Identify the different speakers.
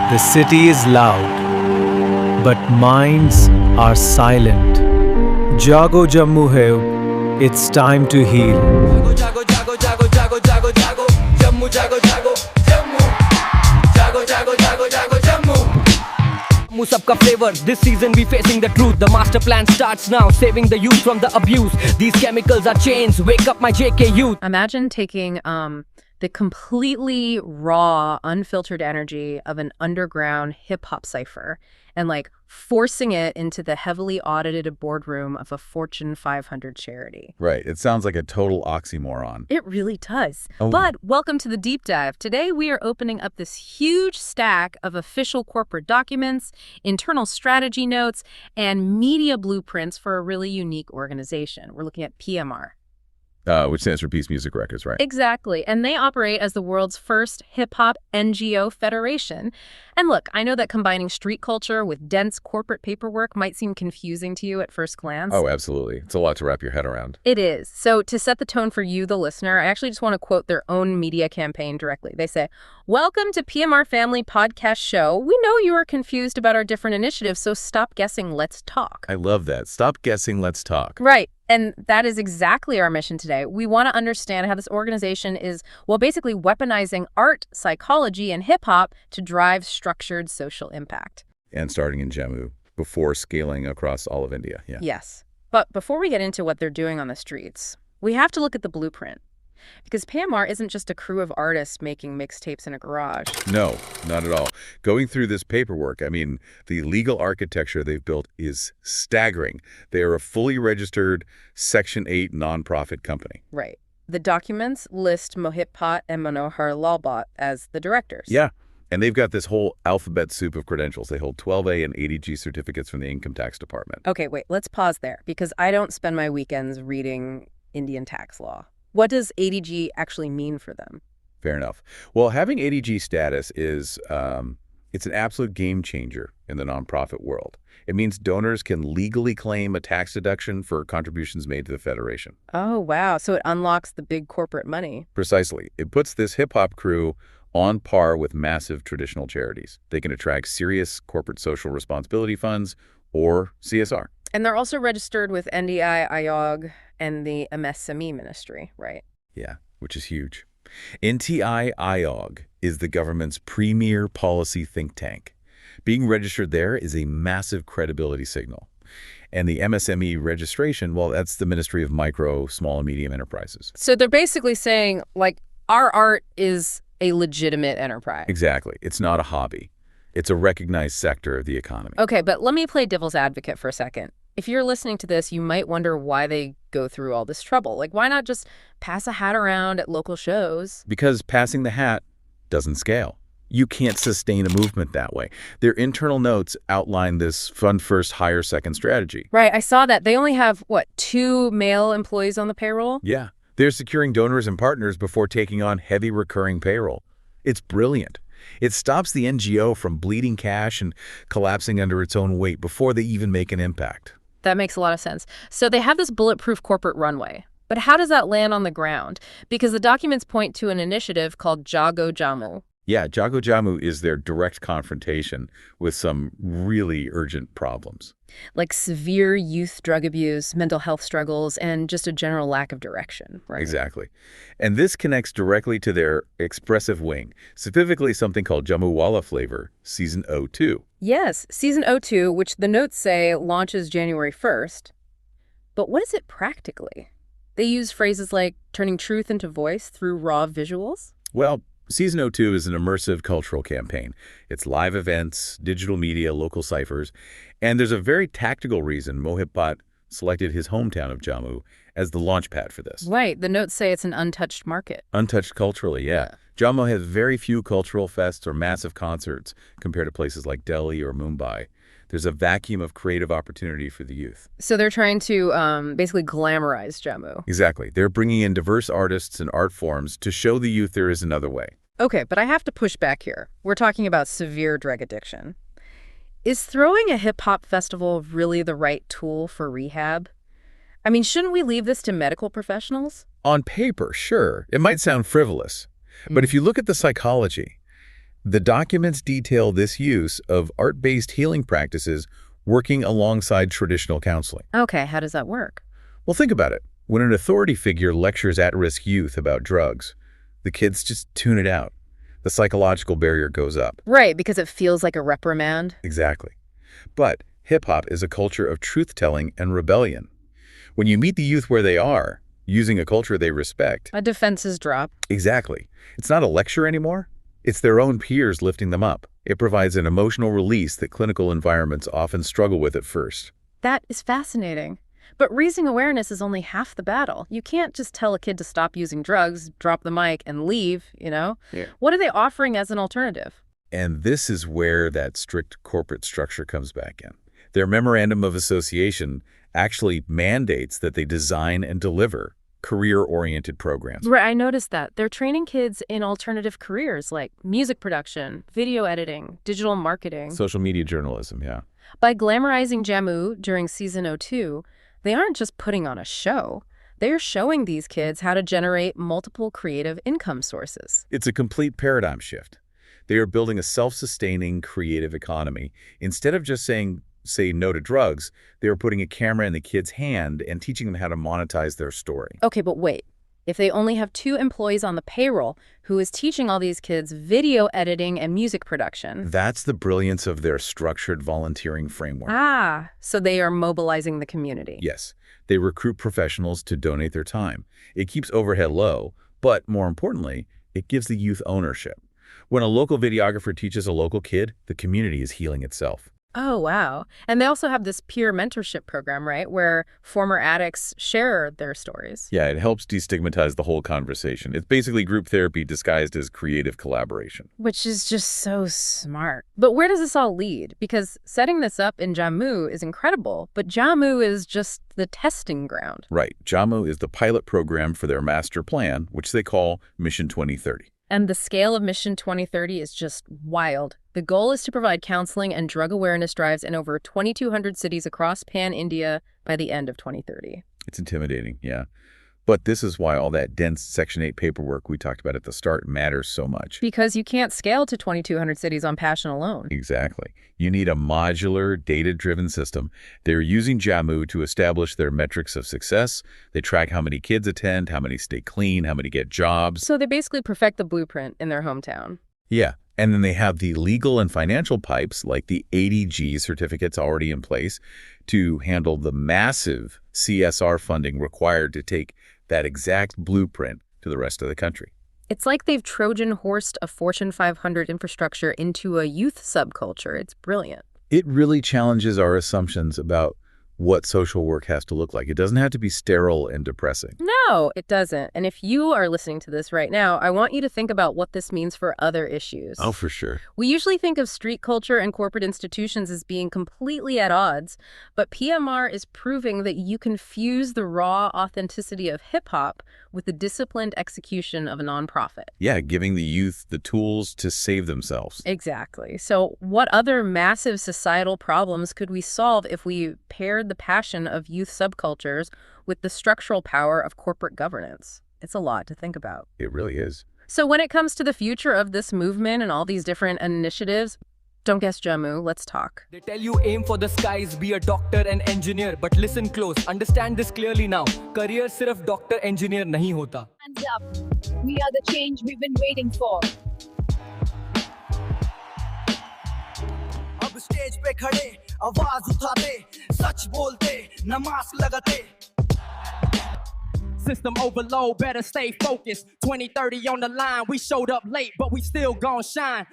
Speaker 1: The city is loud, but minds are silent. Jago Jammu hai, it's time to heal.
Speaker 2: Jago, jago, jago, jago, jago, jago, Jammu, jago, jago, Jammu, jago, jago, jago, jago, Jammu. Jammu sabka flavor. This season we facing the truth. The master plan starts now, saving the youth from the abuse. These chemicals are chains. Wake up, my JK youth.
Speaker 3: Imagine taking the completely raw, unfiltered energy of an underground hip-hop cipher and forcing it into the heavily audited boardroom of a Fortune 500 charity.
Speaker 4: Right. It sounds like a total oxymoron.
Speaker 3: It really does.
Speaker 4: Oh.
Speaker 3: But welcome to the deep dive. Today we are opening up this huge stack of official corporate documents, internal strategy notes, and media blueprints for a really unique organization. We're looking at PMR.
Speaker 4: Which stands for Peace Music Records, right?
Speaker 3: Exactly. And they operate as the world's first hip-hop NGO federation. And look, I know that combining street culture with dense corporate paperwork might seem confusing to you at first glance.
Speaker 4: Oh, absolutely. It's a lot to wrap your head around.
Speaker 3: It is. So to set the tone for you, the listener, I actually just want to quote their own media campaign directly. They say, "Welcome to PMR Family Podcast Show. We know you are confused about our different initiatives, so stop guessing, let's talk."
Speaker 4: I love that. Stop guessing, let's talk.
Speaker 3: Right. And that is exactly our mission today. We want to understand how this organization is, well, basically weaponizing art, psychology, and hip-hop to drive structured social impact.
Speaker 4: And starting in Jammu before scaling across all of India. Yeah.
Speaker 3: Yes. But before we get into what they're doing on the streets, we have to look at the blueprint. Because PMR isn't just a crew of artists making mixtapes in a garage.
Speaker 4: No, not at all. Going through this paperwork, I mean, the legal architecture they've built is staggering. They are a fully registered Section 8 nonprofit company.
Speaker 3: Right. The documents list HipHop and Manohar Lalbhat as the directors.
Speaker 4: Yeah. And they've got this whole alphabet soup of credentials. They hold 12A and 80G certificates from the Income Tax Department.
Speaker 3: Okay, wait, let's pause there, because I don't spend my weekends reading Indian tax law. What does 80G actually mean for them?
Speaker 4: Fair enough. Well, having 80G status is, it's an absolute game changer in the nonprofit world. It means donors can legally claim a tax deduction for contributions made to the Federation.
Speaker 3: Oh, wow. So it unlocks the big corporate money.
Speaker 4: Precisely. It puts this hip-hop crew on par with massive traditional charities. They can attract serious corporate social responsibility funds or CSR.
Speaker 3: And they're also registered with NDI Ayog and the MSME ministry, right?
Speaker 4: Yeah, which is huge. NTI Ayog is the government's premier policy think tank. Being registered there is a massive credibility signal. And the MSME registration, well, that's the Ministry of Micro, Small and Medium Enterprises.
Speaker 3: So they're basically saying, our art is a legitimate enterprise.
Speaker 4: Exactly. It's not a hobby. It's a recognized sector of the economy.
Speaker 3: Okay, but let me play devil's advocate for a second. If you're listening to this, you might wonder why they go through all this trouble. Why not just pass a hat around at local shows?
Speaker 4: Because passing the hat doesn't scale. You can't sustain a movement that way. Their internal notes outline this fund first, hire second strategy.
Speaker 3: Right, I saw that. They only have, 2 male employees on the payroll?
Speaker 4: Yeah, they're securing donors and partners before taking on heavy recurring payroll. It's brilliant. It stops the NGO from bleeding cash and collapsing under its own weight before they even make an impact.
Speaker 3: That makes a lot of sense. So they have this bulletproof corporate runway. But how does that land on the ground? Because the documents point to an initiative called Jago Jammu.
Speaker 4: Yeah, Jago Jammu is their direct confrontation with some really urgent problems.
Speaker 3: Like severe youth drug abuse, mental health struggles, and just a general lack of direction, right?
Speaker 4: Exactly. And this connects directly to their expressive wing, specifically something called Jammu Wala Flavor Season 02.
Speaker 3: Yes, Season 02, which the notes say launches January 1st. But what is it practically? They use phrases like turning truth into voice through raw visuals?
Speaker 4: Well, Season 02 is an immersive cultural campaign. It's live events, digital media, local ciphers, and there's a very tactical reason HipHop selected his hometown of Jammu as the launch pad for this.
Speaker 3: Right. The notes say it's an untouched market.
Speaker 4: Untouched culturally, yeah. Jammu has very few cultural fests or massive concerts compared to places like Delhi or Mumbai. There's a vacuum of creative opportunity for the youth.
Speaker 3: So they're trying to basically glamorize Jammu.
Speaker 4: Exactly. They're bringing in diverse artists and art forms to show the youth there is another way.
Speaker 3: Okay, but I have to push back here. We're talking about severe drug addiction. Is throwing a hip-hop festival really the right tool for rehab? I mean, shouldn't we leave this to medical professionals?
Speaker 4: On paper, sure. It might sound frivolous. But if you look at the psychology, The documents detail this use of art-based healing practices working alongside traditional counseling.
Speaker 3: Okay, how does that work?
Speaker 4: Well, think about it. When an authority figure lectures at-risk youth about drugs, the kids just tune it out. The psychological barrier goes up.
Speaker 3: Right, because it feels like a reprimand.
Speaker 4: Exactly. But hip-hop is a culture of truth-telling and rebellion. When you meet the youth where they are, using a culture they respect.
Speaker 3: A defenses drop.
Speaker 4: Exactly. It's not a lecture anymore. It's their own peers lifting them up. It provides an emotional release that clinical environments often struggle with at first.
Speaker 3: That is fascinating. But raising awareness is only half the battle. You can't just tell a kid to stop using drugs, drop the mic, and leave, you know?
Speaker 4: Yeah.
Speaker 3: What are they offering as an alternative?
Speaker 4: And this is where that strict corporate structure comes back in. Their memorandum of association actually mandates that they design and deliver career-oriented programs.
Speaker 3: Right, I noticed that. They're training kids in alternative careers like music production, video editing, digital marketing.
Speaker 4: Social media journalism, yeah.
Speaker 3: By glamorizing Jammu during season 02, they aren't just putting on a show. They're showing these kids how to generate multiple creative income sources.
Speaker 4: It's a complete paradigm shift. They are building a self-sustaining creative economy. Instead of just say no to drugs, they are putting a camera in the kid's hand and teaching them how to monetize their story.
Speaker 3: Okay, but wait. If they only have 2 employees on the payroll, who is teaching all these kids video editing and music production?
Speaker 4: That's the brilliance of their structured volunteering framework.
Speaker 3: Ah, so they are mobilizing the community.
Speaker 4: Yes, they recruit professionals to donate their time. It keeps overhead low, but more importantly, it gives the youth ownership. When a local videographer teaches a local kid, the community is healing itself.
Speaker 3: Oh, wow. And they also have this peer mentorship program, right, where former addicts share their stories.
Speaker 4: Yeah, it helps destigmatize the whole conversation. It's basically group therapy disguised as creative collaboration.
Speaker 3: Which is just so smart. But where does this all lead? Because setting this up in Jammu is incredible, but Jammu is just the testing ground.
Speaker 4: Right. Jammu is the pilot program for their master plan, which they call Mission 2030.
Speaker 3: And the scale of Mission 2030 is just wild. The goal is to provide counseling and drug awareness drives in over 2,200 cities across Pan-India by the end of 2030.
Speaker 4: It's intimidating, yeah. But this is why all that dense Section 8 paperwork we talked about at the start matters so much.
Speaker 3: Because you can't scale to 2,200 cities on passion alone.
Speaker 4: Exactly. You need a modular, data-driven system. They're using Jammu to establish their metrics of success. They track how many kids attend, how many stay clean, how many get jobs.
Speaker 3: So they basically perfect the blueprint in their hometown.
Speaker 4: Yeah. And then they have the legal and financial pipes, like the 80G certificates already in place, to handle the massive CSR funding required to take that exact blueprint to the rest of the country.
Speaker 3: It's like they've Trojan horsed a Fortune 500 infrastructure into a youth subculture. It's brilliant.
Speaker 4: It really challenges our assumptions about what social work has to look like. It doesn't have to be sterile and depressing.
Speaker 3: No, it doesn't. And if you are listening to this right now, I want you to think about what this means for other issues.
Speaker 4: Oh, for sure.
Speaker 3: We usually think of street culture and corporate institutions as being completely at odds, but PMR is proving that you can fuse the raw authenticity of hip-hop with the disciplined execution of a nonprofit.
Speaker 4: Yeah, giving the youth the tools to save themselves.
Speaker 3: Exactly. So what other massive societal problems could we solve if we paired the passion of youth subcultures with the structural power of corporate governance? It's a lot to think about.
Speaker 4: It really is.
Speaker 3: So when it comes to the future of this movement and all these different initiatives, don't guess Jammu, let's talk.
Speaker 2: They tell you aim for the skies, be a doctor and engineer, but listen close, understand this clearly now. Career sirf doctor engineer nahi hota.
Speaker 5: Hands up. We are the change we've been waiting for.
Speaker 6: अब stage पे खड़े आवाज उठाते सच बोलते न mask लगाते
Speaker 2: System overload, better stay focused. 2030 on the line, we showed up late, but we still gon' shine.